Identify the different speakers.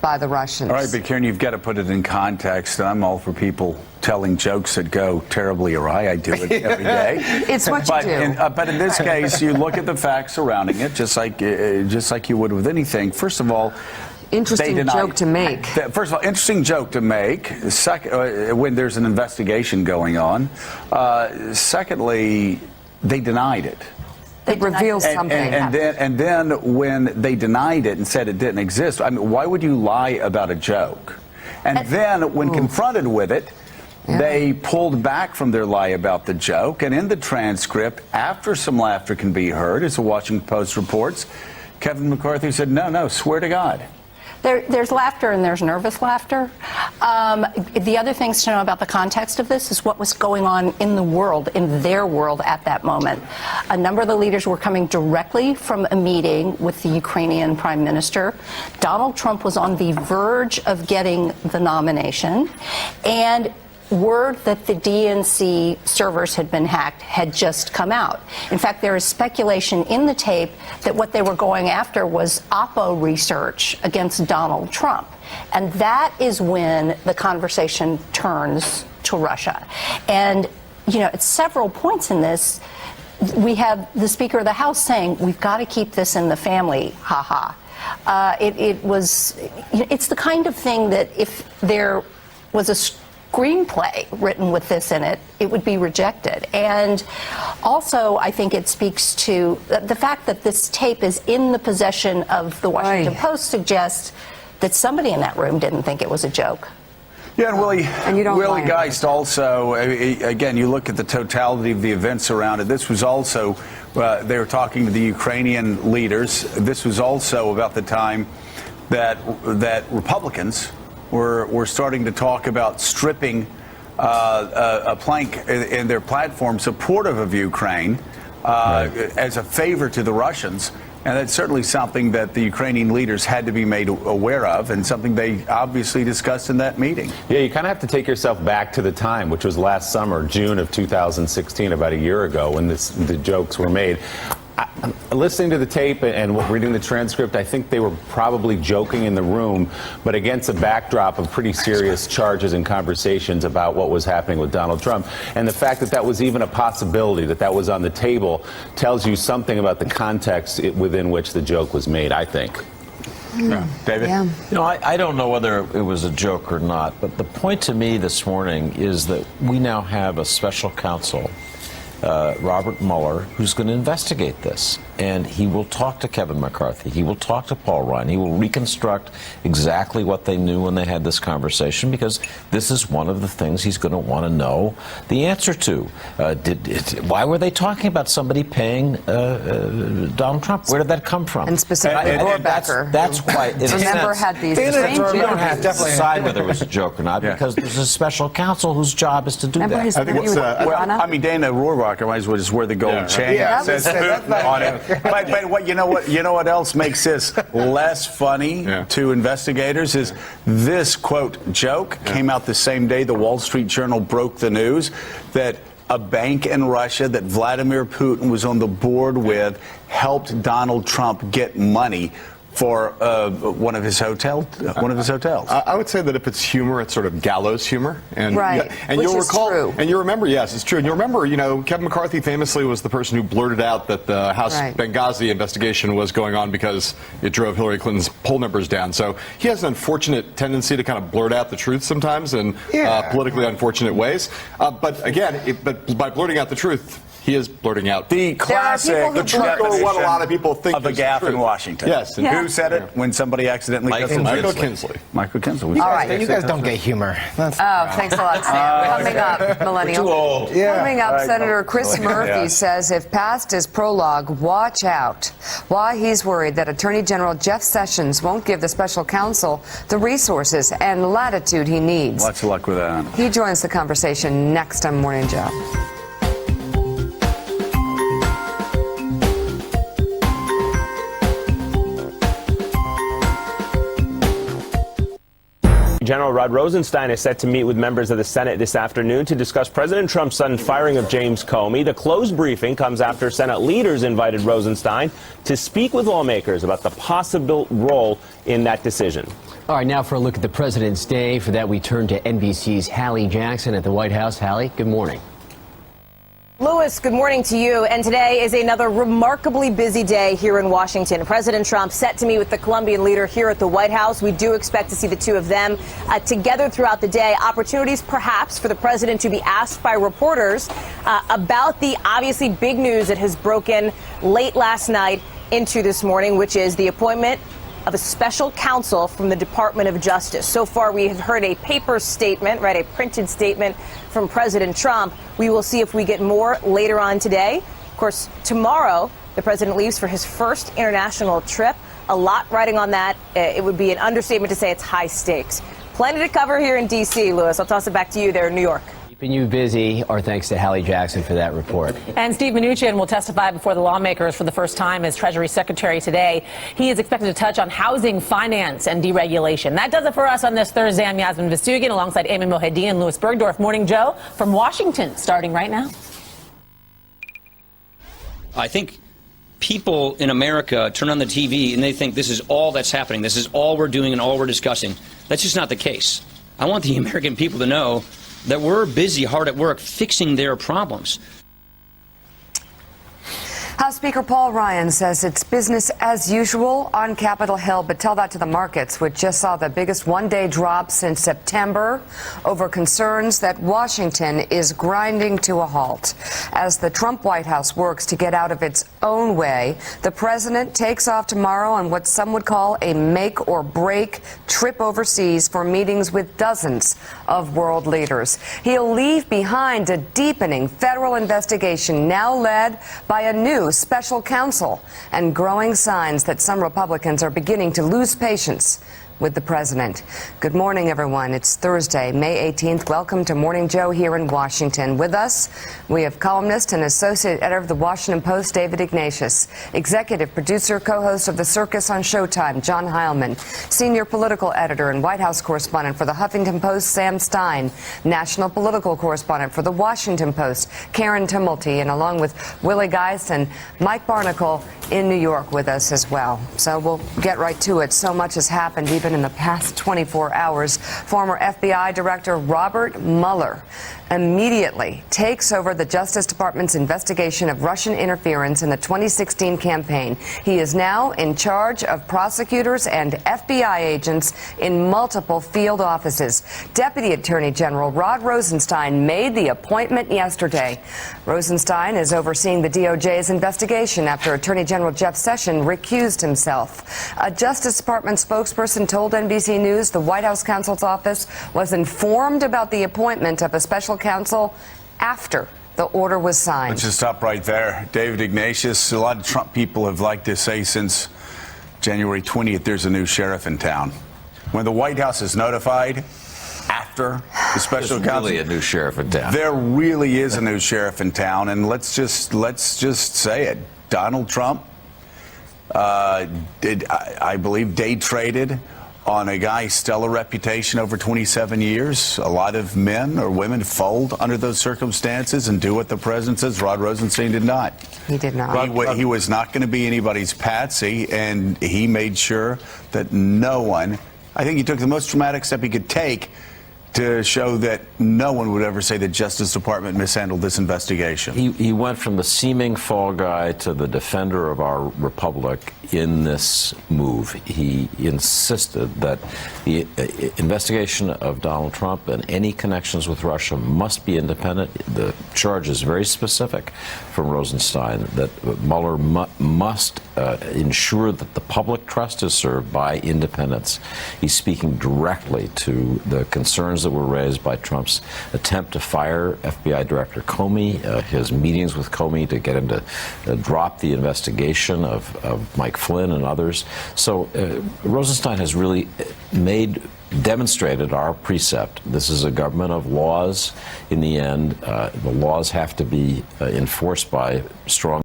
Speaker 1: by the Russians.
Speaker 2: All right, but Karen, you've got to put it in context. I'm all for people telling jokes that go terribly awry. I do it every day.
Speaker 1: It's what you do.
Speaker 2: But in this case, you look at the facts surrounding it, just like you would with anything. First of all,
Speaker 1: interesting joke to make.
Speaker 2: First of all, interesting joke to make. Second, when there's an investigation going on. Secondly, they denied it.
Speaker 1: It reveals something.
Speaker 2: And then when they denied it and said it didn't exist, I mean, why would you lie about a joke? And then when confronted with it, they pulled back from their lie about the joke. And in the transcript, after some laughter can be heard, as the Washington Post reports, Kevin McCarthy said, no, swear to God.
Speaker 3: There's laughter and there's nervous laughter. The other things to know about the context of this is what was going on in the world, in their world at that moment. A number of the leaders were coming directly from a meeting with the Ukrainian Prime Minister. Donald Trump was on the verge of getting the nomination, and word that the DNC servers had been hacked had just come out. In fact, there is speculation in the tape that what they were going after was WAPO research against Donald Trump. And that is when the conversation turns to Russia. And, you know, at several points in this, we have the Speaker of the House saying, we've got to keep this in the family, ha-ha. It's the kind of thing that if there was a screenplay written with this in it, it would be rejected. And also, I think it speaks to the fact that this tape is in the possession of the Washington Post suggests that somebody in that room didn't think it was a joke.
Speaker 2: Yeah, and Willie Geist also, again, you look at the totality of the events around it. This was also, they were talking to the Ukrainian leaders. This was also about the time that Republicans were starting to talk about stripping a plank in their platform supportive of Ukraine as a favor to the Russians. And that's certainly something that the Ukrainian leaders had to be made aware of, and something they obviously discussed in that meeting.
Speaker 4: Yeah, you kind of have to take yourself back to the time, which was last summer, June of 2016, about a year ago, when the jokes were made. Listening to the tape and reading the transcript, I think they were probably joking in the room, but against a backdrop of pretty serious charges and conversations about what was happening with Donald Trump. And the fact that that was even a possibility, that was on the table, tells you something about the context within which the joke was made, I think.
Speaker 2: Yeah. David?
Speaker 5: You know, I don't know whether it was a joke or not, but the point to me this morning is that we now have a special counsel, Robert Mueller, who's going to investigate this. And he will talk to Kevin McCarthy. He will talk to Paul Ryan. He will reconstruct exactly what they knew when they had this conversation, because this is one of the things he's going to want to know the answer to. Why were they talking about somebody paying Donald Trump? Where did that come from?
Speaker 1: And specifically Rohrbacher.
Speaker 5: That's why, in a sense,
Speaker 1: had these
Speaker 5: we don't have to decide whether it was a joke or not, because there's a special counsel whose job is to do that.
Speaker 2: I mean, Dana Rohrbacher might as well just wear the gold chain on it. But what you know what else makes this less funny to investigators is this quote joke came out the same day the Wall Street Journal broke the news that a bank in Russia that Vladimir Putin was on the board with helped Donald Trump get money for one of his hotels.
Speaker 6: I would say that if it's humor, it's sort of gallows humor, and and
Speaker 1: which
Speaker 6: you'll recall,
Speaker 1: true.
Speaker 6: and you remember, yes, it's true, and you remember, you know, Kevin McCarthy famously was the person who blurted out that the House Benghazi investigation was going on because it drove Hillary Clinton's poll numbers down. So he has an unfortunate tendency to kind of blurt out the truth sometimes in politically unfortunate ways. But again, but by blurting out the truth, he is blurting out
Speaker 2: the classic,
Speaker 6: the truth, or what a lot of people think
Speaker 2: of a gaffe in Washington.
Speaker 6: Yes.
Speaker 2: And who said it when somebody accidentally
Speaker 6: Michael Kinsley.
Speaker 2: Michael Kinsley.
Speaker 7: All right, you guys don't get humor.
Speaker 1: Thanks a lot, Sam. Coming up, Millennial.
Speaker 5: Too old.
Speaker 1: Coming up, Senator Chris Murphy says if past is prologue, watch out. Why he's worried that Attorney General Jeff Sessions won't give the special counsel the resources and latitude he needs.
Speaker 2: Lots of luck with that.
Speaker 1: He joins the conversation next on Morning Joe.
Speaker 8: General Rod Rosenstein is set to meet with members of the Senate this afternoon to discuss President Trump's sudden firing of James Comey. The closed briefing comes after Senate leaders invited Rosenstein to speak with lawmakers about the possible role in that decision.
Speaker 7: All right, now for a look at the President's Day. For that, we turn to NBC's Hallie Jackson at the White House. Hallie, good morning.
Speaker 9: Louis, good morning to you. And today is another remarkably busy day here in Washington. President Trump set to meet with the Colombian leader here at the White House. We do expect to see the two of them together throughout the day. Opportunities, perhaps, for the president to be asked by reporters about the obviously big news that has broken late last night into this morning, which is the appointment of a special counsel from the Department of Justice. So far, we have heard a paper statement, right, a printed statement from President Trump. We will see if we get more later on today. Of course, tomorrow, the president leaves for his first international trip. A lot riding on that. It would be an understatement to say it's high stakes. Plenty to cover here in D.C., Louis. I'll toss it back to you there in New York.
Speaker 7: Keeping you busy. Our thanks to Hallie Jackson for that report.
Speaker 10: And Steve Mnuchin will testify before the lawmakers for the first time as Treasury Secretary today. He is expected to touch on housing, finance, and deregulation. That does it for us on this Thursday. I'm Yasmin Vestugin alongside Amy Mohedi and Louis Bergdorf. Morning, Joe, from Washington, starting right now.
Speaker 11: I think people in America turn on the TV and they think this is all that's happening. This is all we're doing and all we're discussing. That's just not the case. I want the American people to know that we're busy, hard at work, fixing their problems.
Speaker 1: House Speaker Paul Ryan says it's business as usual on Capitol Hill, but tell that to the markets, which just saw the biggest one-day drop since September over concerns that Washington is grinding to a halt. As the Trump White House works to get out of its own way, the president takes off tomorrow on what some would call a make-or-break trip overseas for meetings with dozens of world leaders. He'll leave behind a deepening federal investigation now led by a new special counsel and growing signs that some Republicans are beginning to lose patience with the president. Good morning, everyone. It's Thursday, May 18th. Welcome to Morning Joe here in Washington. With us, we have columnist and associate editor of the Washington Post, David Ignatius, executive producer, co-host of The Circus on Showtime, John Heilman, senior political editor and White House correspondent for the Huffington Post, Sam Stein, national political correspondent for the Washington Post, Karen Tumulty, and along with Willie Geist and Mike Barnacle in New York with us as well. So we'll get right to it. So much has happened even in the past 24 hours. Former FBI Director Robert Mueller immediately takes over the Justice Department's investigation of Russian interference in the 2016 campaign. He is now in charge of prosecutors and FBI agents in multiple field offices. Deputy Attorney General Rod Rosenstein made the appointment yesterday. Rosenstein is overseeing the DOJ's investigation after Attorney General Jeff Sessions recused himself. A Justice Department spokesperson told NBC News the White House counsel's office was informed about the appointment of a special counsel after the order was signed.
Speaker 2: Let's just stop right there. David Ignatius, a lot of Trump people have liked to say since January 20th there's a new sheriff in town. When the White House is notified after the special counsel,
Speaker 5: really a new sheriff in town.
Speaker 2: There really is a new sheriff in town, and let's just say it. Donald Trump I believe day traded on a guy's stellar reputation over 27 years. A lot of men or women fold under those circumstances and do what the president says. Rod Rosenstein did not.
Speaker 1: He did not.
Speaker 2: He was not going to be anybody's patsy, and he made sure that no one, I think he took the most dramatic step he could take to show that no one would ever say the Justice Department mishandled this investigation.
Speaker 5: He went from the seeming fall guy to the defender of our republic in this move. He insisted that the investigation of Donald Trump and any connections with Russia must be independent. The charge is very specific from Rosenstein that Mueller must ensure that the public trust is served by independence. He's speaking directly to the concerns that were raised by Trump's attempt to fire FBI Director Comey, his meetings with Comey to get him to drop the investigation of Mike Flynn and others. So Rosenstein has really demonstrated our precept. This is a government of laws. In the end, the laws have to be enforced by strong